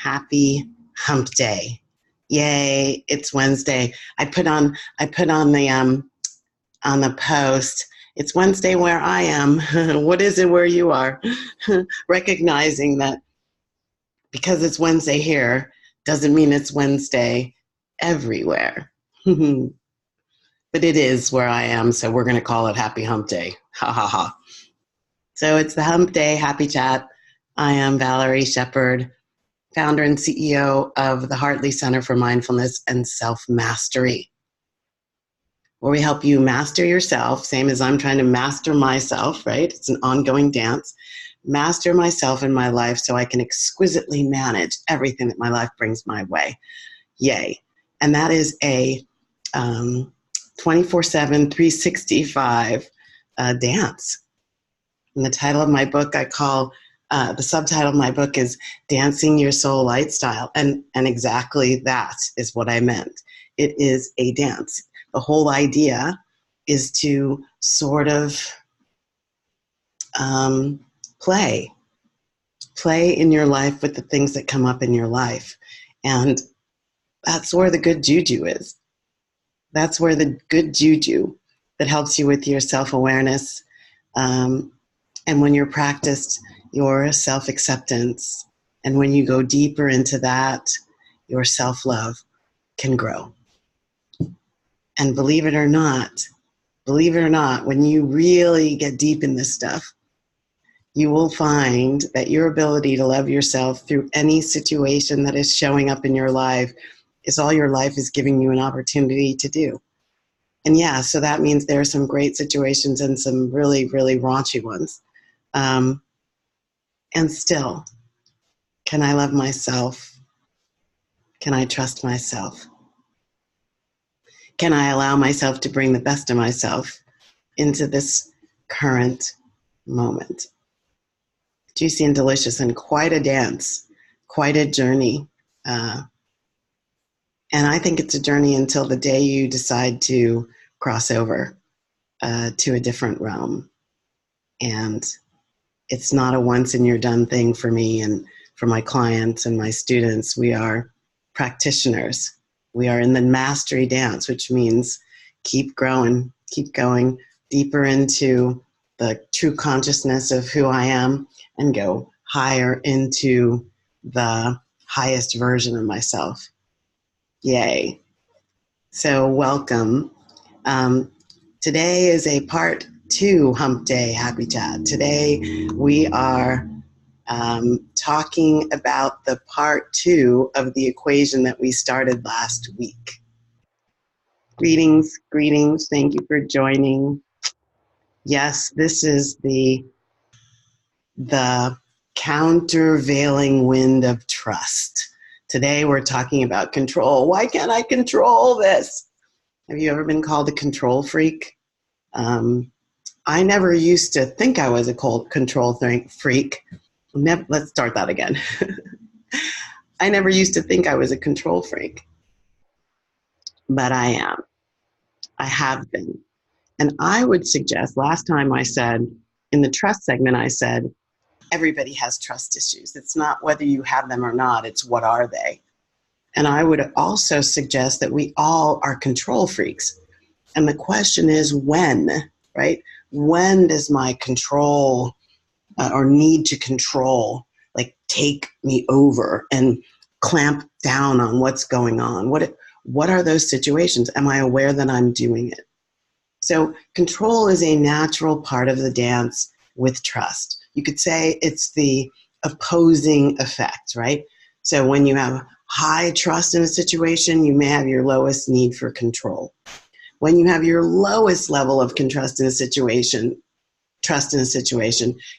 Happy Hump Day. Yay, it's Wednesday. I put on the post, it's Wednesday where I am. What is it where you are? Recognizing that because it's Wednesday here doesn't mean it's Wednesday everywhere. But it is where I am, so we're going to call it Happy Hump Day. Ha ha ha. So it's the Hump Day Happy Chat. I am Valerie Shepard, founder and CEO of the Hartley Center for Mindfulness and Self-Mastery, where we help you master yourself, same as I'm trying to master myself, right? It's an ongoing dance. Master myself in my life so I can exquisitely manage everything that my life brings my way. Yay. And that is a 24/7, 365 dance. And the title of my book the subtitle of my book is Dancing Your Soul Lifestyle. And exactly that is what I meant. It is a dance. The whole idea is to sort of play in your life with the things that come up in your life. And that's where the good juju is. That's where the good juju that helps you with your self-awareness. And when you're practiced your self-acceptance, and when you go deeper into that, your self-love can grow. And believe it or not, when you really get deep in this stuff, you will find that your ability to love yourself through any situation that is showing up in your life is all your life is giving you an opportunity to do. And yeah, so that means there are some great situations and some really, really raunchy ones. And still, can I love myself? Can I trust myself? Can I allow myself to bring the best of myself into this current moment? Juicy and delicious, and quite a dance, quite a journey. And I think it's a journey until the day you decide to cross over to a different realm. And it's not a once and you're done thing for me and for my clients and my students. We are practitioners. We are in the mastery dance, which means keep growing, keep going deeper into the true consciousness of who I am and go higher into the highest version of myself. Yay. So welcome. Today is a part 2 Hump Day Happy Chat. Today we are talking about the part 2 of the equation that we started last week. Greetings. Thank you for joining. Yes, this is the countervailing wind of trust. Today we're talking about control. Why can't I control this? Have you ever been called a control freak? I never used to think I was a control freak. Let's start that again. I never used to think I was a control freak, but I am. I have been. And I would suggest, last time I said, in the trust segment, I said, everybody has trust issues. It's not whether you have them or not, it's what are they? And I would also suggest that we all are control freaks. And the question is when, right? When does my control or need to control like take me over and clamp down on what's going on? What are those situations? Am I aware that I'm doing it? So control is a natural part of the dance with trust. You could say it's the opposing effect, right? So when you have high trust in a situation, you may have your lowest need for control. When you have your lowest level of trust in a situation,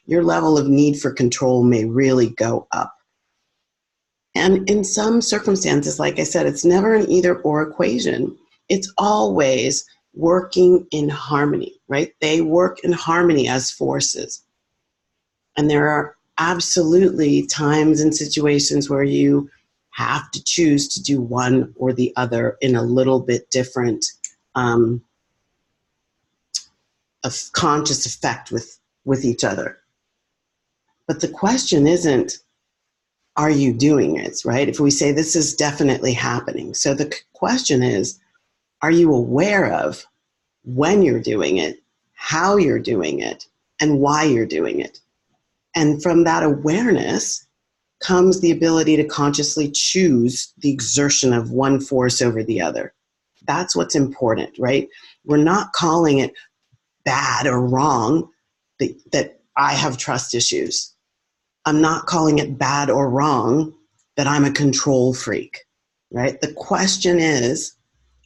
your level of need for control may really go up. And in some circumstances, like I said, it's never an either or equation. It's always working in harmony, right? They work in harmony as forces. And there are absolutely times and situations where you have to choose to do one or the other in a little bit different of conscious effect with each other. But the question isn't are you doing it, right? If we say this is definitely happening. So the question is, are you aware of when you're doing it, how you're doing it, and why you're doing it? And from that awareness comes the ability to consciously choose the exertion of one force over the other. That's what's important, right? We're not calling it bad or wrong that I have trust issues. I'm not calling it bad or wrong that I'm a control freak, right? The question is,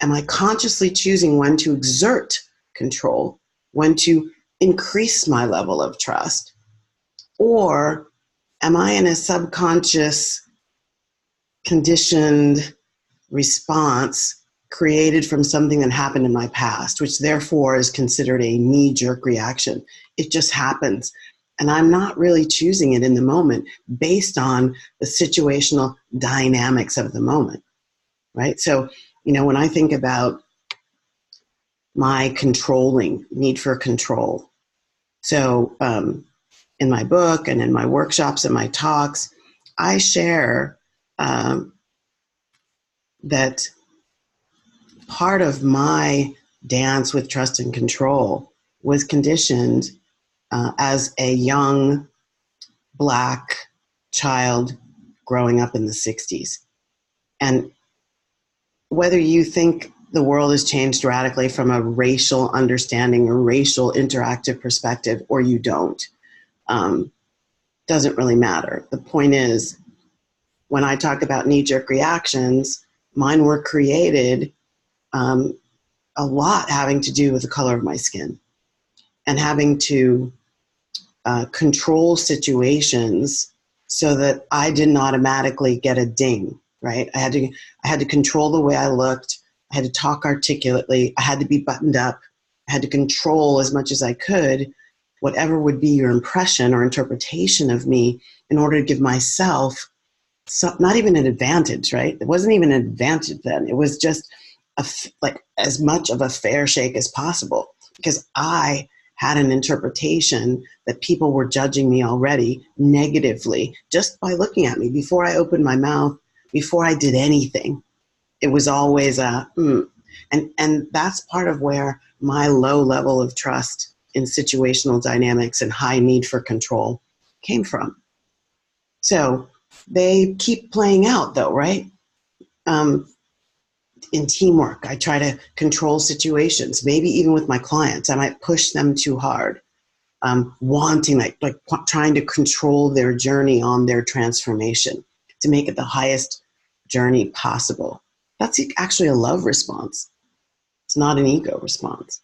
am I consciously choosing when to exert control, when to increase my level of trust? Or am I in a subconscious, conditioned response created from something that happened in my past, which therefore is considered a knee-jerk reaction? It just happens. And I'm not really choosing it in the moment based on the situational dynamics of the moment, right? So, when I think about my controlling need for control, so in my book and in my workshops and my talks, I share that part of my dance with trust and control was conditioned as a young Black child growing up in the 60s. And whether you think the world has changed radically from a racial understanding or racial interactive perspective, or you don't, doesn't really matter. The point is, when I talk about knee-jerk reactions, mine were created a lot having to do with the color of my skin and having to control situations so that I didn't automatically get a ding, right? I had to control the way I looked. I had to talk articulately. I had to be buttoned up. I had to control as much as I could whatever would be your impression or interpretation of me in order to give myself not even an advantage, right? It wasn't even an advantage then. It was just like as much of a fair shake as possible, because I had an interpretation that people were judging me already negatively just by looking at me before I opened my mouth, before I did anything. It was always and that's part of where my low level of trust in situational dynamics and high need for control came from. So they keep playing out though, right? In teamwork, I try to control situations. Maybe even with my clients, I might push them too hard, wanting like trying to control their journey on their transformation to make it the highest journey possible. That's actually a love response. It's not an ego response.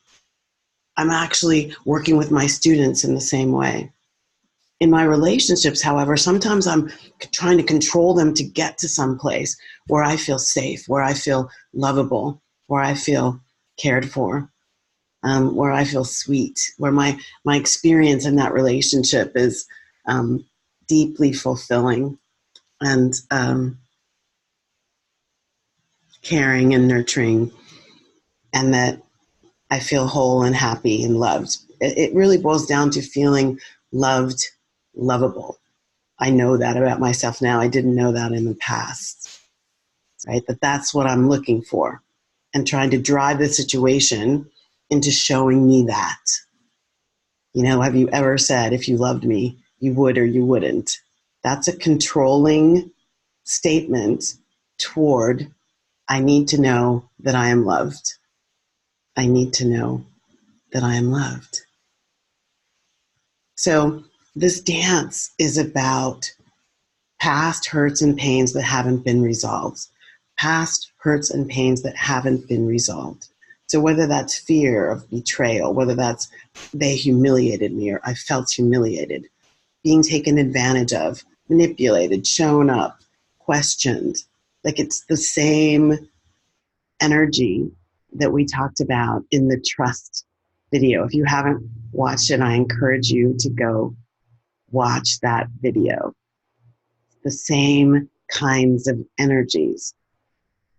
I'm actually working with my students in the same way. In my relationships, however, sometimes I'm trying to control them to get to some place where I feel safe, where I feel lovable, where I feel cared for, where I feel sweet, where my experience in that relationship is deeply fulfilling and caring and nurturing, and that I feel whole and happy and loved. It really boils down to feeling loved, lovable. I know that about myself now. I didn't know that in the past, right? That's what I'm looking for and trying to drive the situation into showing me that. Have you ever said, if you loved me, you would or you wouldn't? That's a controlling statement toward, I need to know that I am loved. I need to know that I am loved. So this dance is about past hurts and pains that haven't been resolved. Past hurts and pains that haven't been resolved. So whether that's fear of betrayal, whether that's they humiliated me or I felt humiliated, being taken advantage of, manipulated, shown up, questioned, like it's the same energy that we talked about in the trust video. If you haven't watched it, I encourage you to go watch that video. The same kinds of energies.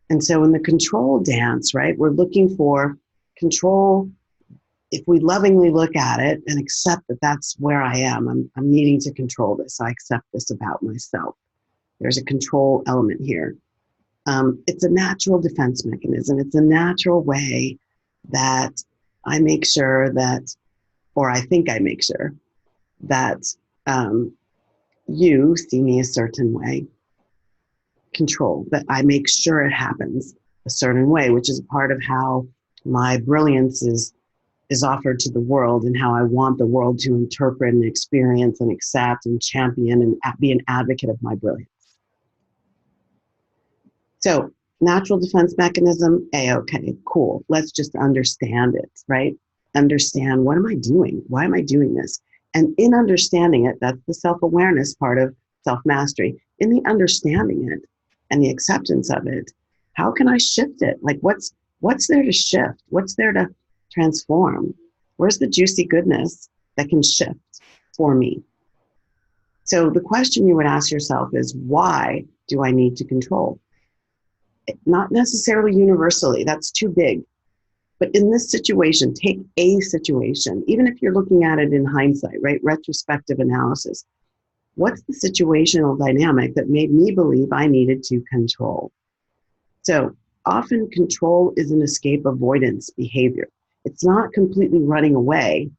And so in the control dance, right, we're looking for control. If we lovingly look at it and accept that that's where I am, I'm needing to control this. I accept this about myself. There's a control element here. It's a natural defense mechanism. It's a natural way that I make sure that, or I think I make sure that you see me a certain way. Control, that I make sure it happens a certain way, which is part of how my brilliance is offered to the world and how I want the world to interpret and experience and accept and champion and be an advocate of my brilliance. So natural defense mechanism, okay, cool. Let's just understand it, right? Understand, what am I doing? Why am I doing this? And in understanding it, that's the self-awareness part of self-mastery. In the understanding it and the acceptance of it, how can I shift it? Like what's there to shift? What's there to transform? Where's the juicy goodness that can shift for me? So the question you would ask yourself is, why do I need to control? Not necessarily universally, that's too big. But in this situation, take a situation, even if you're looking at it in hindsight, right? Retrospective analysis. What's the situational dynamic that made me believe I needed to control? So often control is an escape avoidance behavior. It's not completely running away,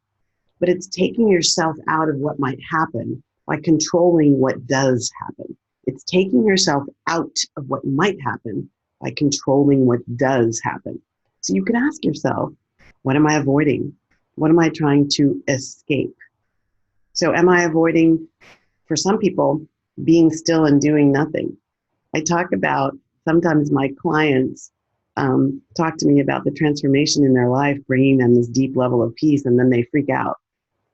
but it's taking yourself out of what might happen by controlling what does happen. It's taking yourself out of what might happen by controlling what does happen. So you can ask yourself, what am I avoiding? What am I trying to escape? So am I avoiding, for some people, being still and doing nothing? I talk about, sometimes my clients talk to me about the transformation in their life, bringing them this deep level of peace, and then they freak out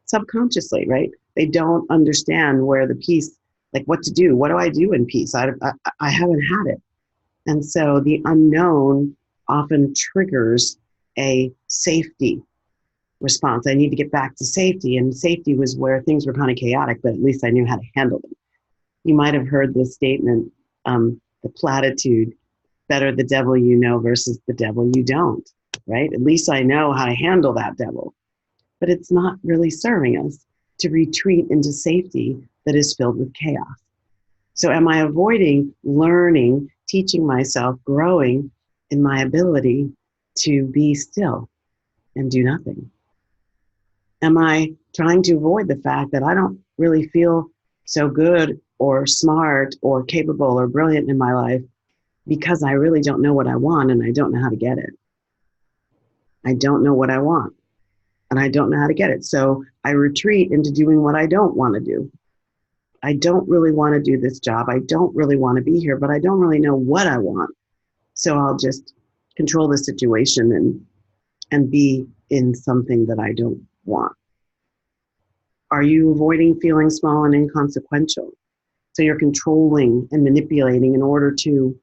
subconsciously, right? They don't understand where the peace, like what to do. What do I do in peace? I haven't had it. And so the unknown often triggers a safety response. I need to get back to safety. And safety was where things were kind of chaotic, but at least I knew how to handle them. You might have heard this statement, the platitude, better the devil you know versus the devil you don't, right? At least I know how to handle that devil. But it's not really serving us to retreat into safety that is filled with chaos. So am I avoiding learning, teaching myself, growing in my ability to be still and do nothing? Am I trying to avoid the fact that I don't really feel so good or smart or capable or brilliant in my life because I really don't know what I want and I don't know how to get it? I don't know what I want and I don't know how to get it. So I retreat into doing what I don't want to do. I don't really want to do this job. I don't really want to be here, but I don't really know what I want. So I'll just control the situation and be in something that I don't want. Are you avoiding feeling small and inconsequential? So you're controlling and manipulating in order to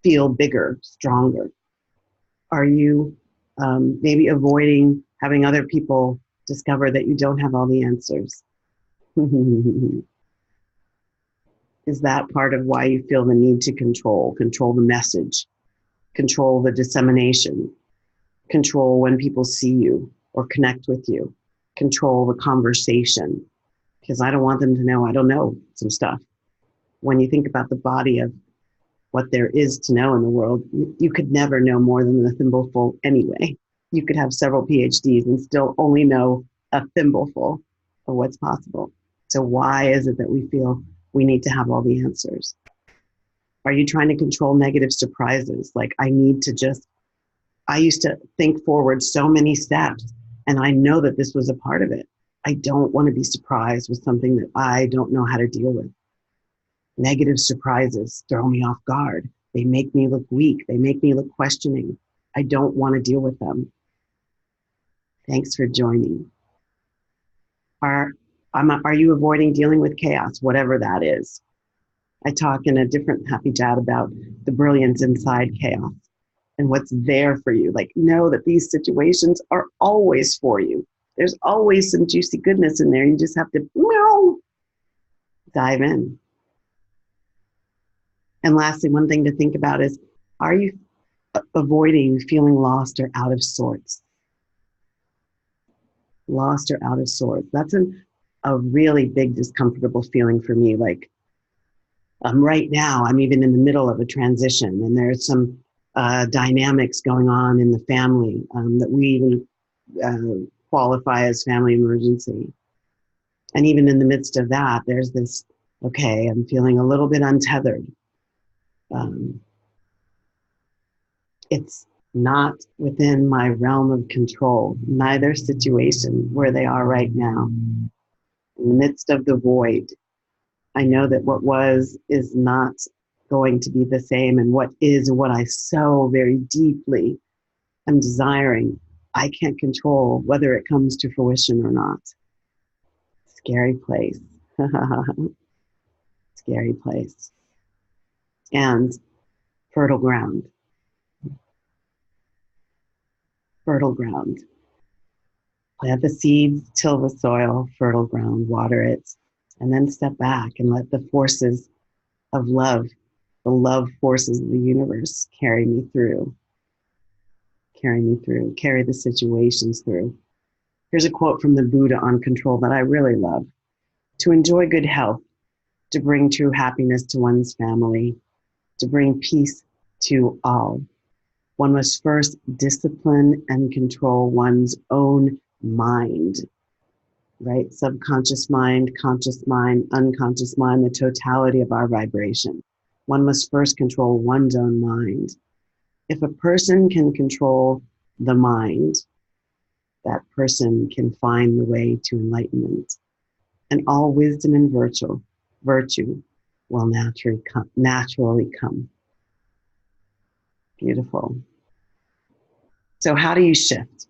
feel bigger, stronger. Are you maybe avoiding having other people discover that you don't have all the answers? Is that part of why you feel the need to control the message, control the dissemination, control when people see you or connect with you, control the conversation? Because I don't want them to know I don't know some stuff. When you think about the body of what there is to know in the world, you could never know more than a thimbleful anyway. You could have several PhDs and still only know a thimbleful of what's possible. So why is it that we feel we need to have all the answers? Are you trying to control negative surprises? Like I used to think forward so many steps and I know that this was a part of it. I don't want to be surprised with something that I don't know how to deal with. Negative surprises throw me off guard. They make me look weak. They make me look questioning. I don't want to deal with them. Thanks for joining. Are you avoiding dealing with chaos, whatever that is? I talk in a different Happy Chat about the brilliance inside chaos and what's there for you. Like, know that these situations are always for you. There's always some juicy goodness in there. You just have to dive in. And lastly, one thing to think about is, are you avoiding feeling lost or out of sorts? Lost or out of sorts. That's a really big discomfortable feeling for me. Like, Right now, I'm even in the middle of a transition, and there's some dynamics going on in the family that we even qualify as family emergency. And even in the midst of that, there's this, okay, I'm feeling a little bit untethered. It's not within my realm of control, neither situation where they are right now. In the midst of the void, I know that what was is not going to be the same, and what is, what I so very deeply am desiring, I can't control whether it comes to fruition or not. Scary place. Scary place. And fertile ground. Fertile ground. Plant the seeds, till the soil, fertile ground, water it, and then step back and let the forces of love, the love forces of the universe carry me through. Carry me through, carry the situations through. Here's a quote from the Buddha on control that I really love. To enjoy good health, to bring true happiness to one's family, to bring peace to all, one must first discipline and control one's own mind, right? Subconscious mind, conscious mind, unconscious mind, the totality of our vibration. One must first control one's own mind. If a person can control the mind, that person can find the way to enlightenment. And all wisdom and virtue will naturally come. Beautiful. So how do you shift?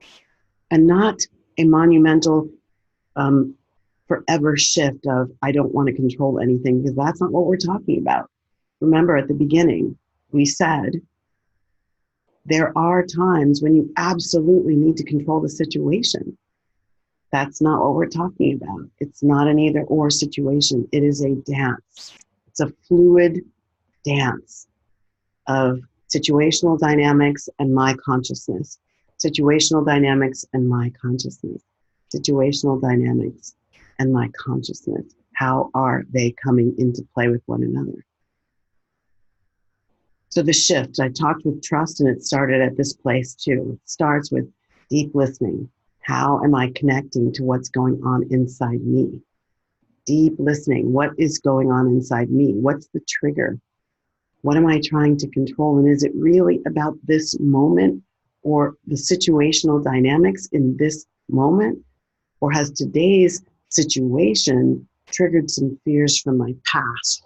And not a monumental forever shift of, I don't want to control anything, because that's not what we're talking about. Remember at the beginning, we said, there are times when you absolutely need to control the situation. That's not what we're talking about. It's not an either or situation. It is a dance. It's a fluid dance of situational dynamics and my consciousness. Situational dynamics and my consciousness. Situational dynamics and my consciousness. How are they coming into play with one another? So the shift, I talked with trust, and it started at this place too. It starts with deep listening. How am I connecting to what's going on inside me? Deep listening. What is going on inside me? What's the trigger? What am I trying to control? And is it really about this moment or the situational dynamics in this moment? Or has today's situation triggered some fears from my past,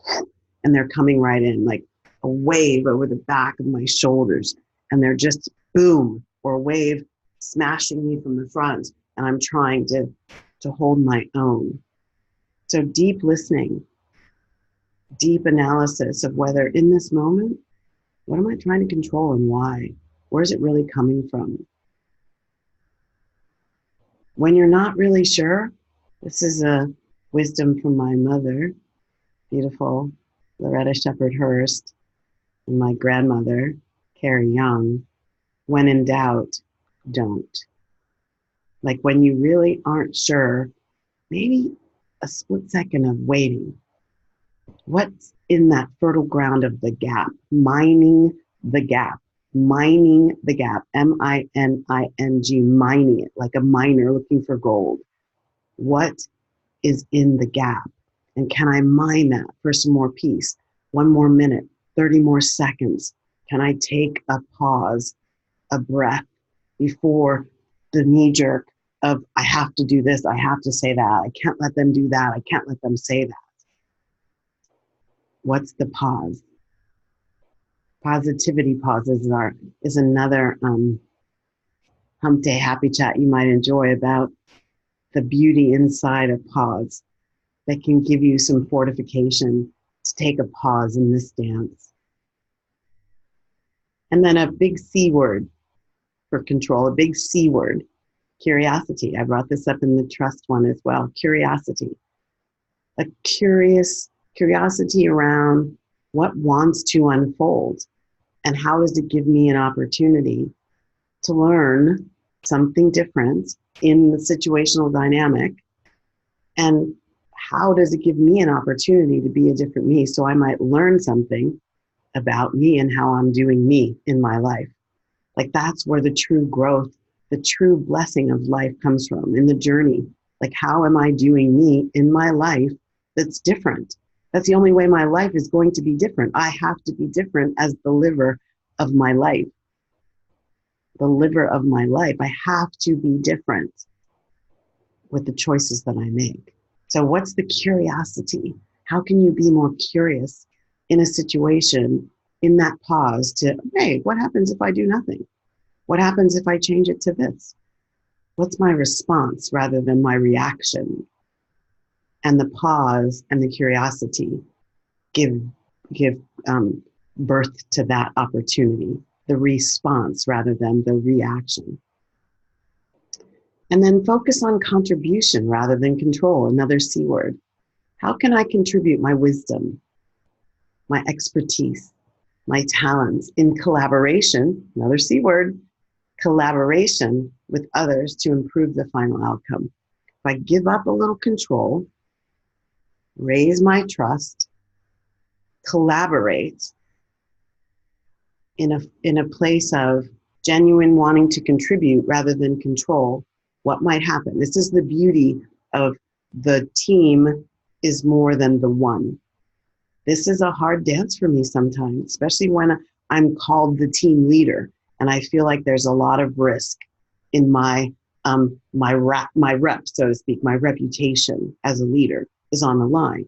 and they're coming right in like a wave over the back of my shoulders, and they're just boom, or a wave smashing me from the front, and I'm trying to hold my own. So deep listening, deep analysis of whether in this moment, what am I trying to control and why? Where is it really coming from? When you're not really sure, this is a wisdom from my mother, beautiful Loretta Shepherd Hurst, and my grandmother, Carrie Young. When in doubt, don't. Like when you really aren't sure, maybe a split second of waiting. What's in that fertile ground of the gap? Mining the gap. Mining the gap. M-I-N-I-N-G, mining it like a miner looking for gold. What is in the gap? And can I mine that for some more peace? 1 more minute, 30 more seconds. Can I take a pause, a breath before the knee jerk of, I have to do this, I have to say that, I can't let them do that, I can't let them say that. What's the pause? Positivity pauses is another Hump Day Happy Chat you might enjoy about the beauty inside a pause that can give you some fortification to take a pause in this dance. And then a big C word for control, a big C word, curiosity. I brought this up in the trust one as well, curiosity. A curiosity around what wants to unfold and how does it give me an opportunity to learn something different in the situational dynamic, and how does it give me an opportunity to be a different me so I might learn something about me and how I'm doing me in my life? Like that's where the true growth, the true blessing of life comes from in the journey. Like how am I doing me in my life that's different? That's the only way my life is going to be different. I have to be different as the liver of my life. The liver of my life. I have to be different with the choices that I make. So what's the curiosity? How can you be more curious in a situation, in that pause to, hey, what happens if I do nothing? What happens if I change it to this? What's my response rather than my reaction? And the pause and the curiosity give birth to that opportunity, the response rather than the reaction. And then focus on contribution rather than control, another C word. How can I contribute my wisdom, my expertise, my talents in collaboration, another C word, collaboration with others to improve the final outcome? If I give up a little control, raise my trust, collaborate in a place of genuine wanting to contribute rather than control, what might happen? This is the beauty of the team is more than the one. This is a hard dance for me sometimes, especially when I'm called the team leader and I feel like there's a lot of risk in my rep, so to speak, my reputation as a leader is on the line.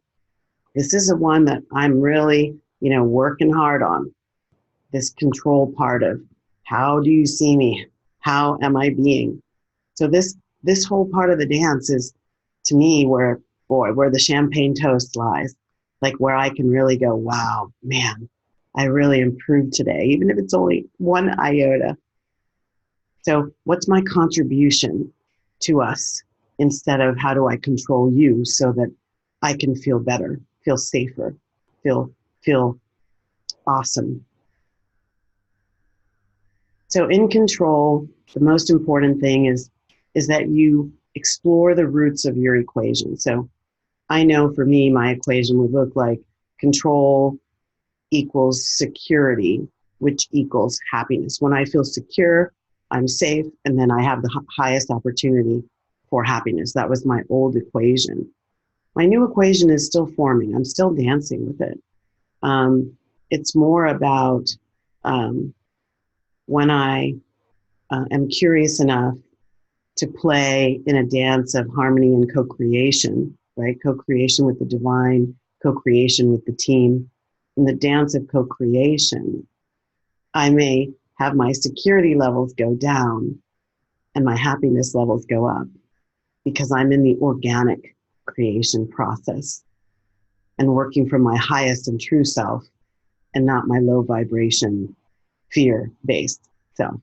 This is the one that I'm really, working hard on. This control part of how do you see me? How am I being? So this whole part of the dance is, to me, where the champagne toast lies, like where I can really go, wow, man, I really improved today, even if it's only one iota. So what's my contribution to us instead of how do I control you so that I can feel better, feel safer, feel awesome. So in control, the most important thing is that you explore the roots of your equation. So I know for me, my equation would look like control equals security, which equals happiness. When I feel secure, I'm safe, and then I have the highest opportunity for happiness. That was my old equation. My new equation is still forming. I'm still dancing with it. It's more about when I am curious enough to play in a dance of harmony and co-creation, right? Co-creation with the divine, co-creation with the team. In the dance of co-creation, I may have my security levels go down and my happiness levels go up because I'm in the organic creation process and working from my highest and true self and not my low vibration, fear-based self.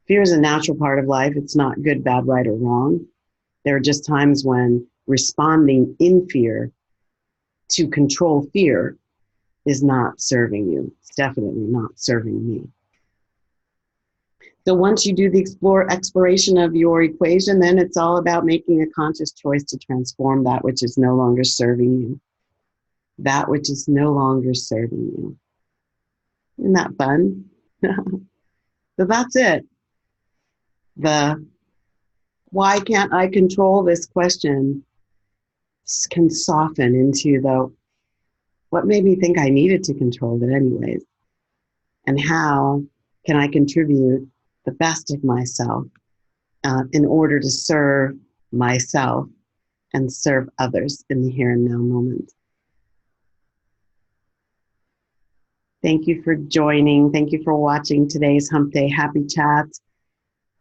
Fear is a natural part of life. It's not good, bad, right, or wrong. There are just times when responding in fear to control fear is not serving you. It's definitely not serving me. So once you do the exploration of your equation, then it's all about making a conscious choice to transform that which is no longer serving you. That which is no longer serving you. Isn't that fun? So that's it. The why can't I control this question can soften into the what made me think I needed to control it anyways, and how can I contribute the best of myself in order to serve myself and serve others in the here and now moment. Thank you for joining. Thank you for watching today's Hump Day Happy Chat.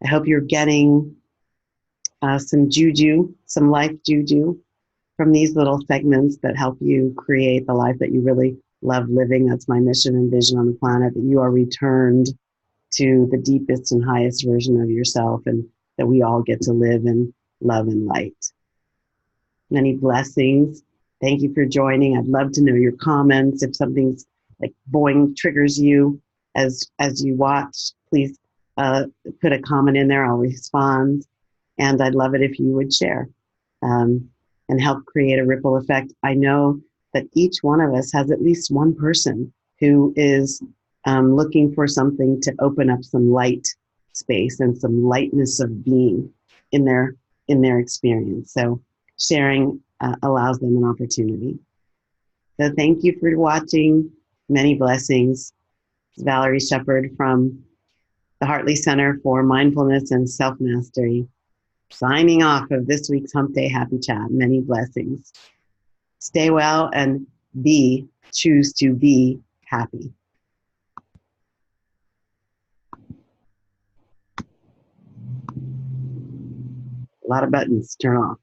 I hope you're getting some juju, some life juju from these little segments that help you create the life that you really love living. That's my mission and vision on the planet, that you are returned to the deepest and highest version of yourself, and that we all get to live in love and light. Many blessings. Thank you for joining. I'd love to know your comments. If something's like boing triggers you as you watch, please put a comment in there. I'll respond. And I'd love it if you would share. and help create a ripple effect. I know that each one of us has at least one person who is looking for something to open up some light space and some lightness of being in their experience. So sharing allows them an opportunity. So thank you for watching. Many blessings. It's Valerie Shepard from the Hartley Center for Mindfulness and Self-Mastery, signing off of this week's Hump Day Happy Chat. Many blessings. Stay well and choose to be happy. A lot of buttons to turn off.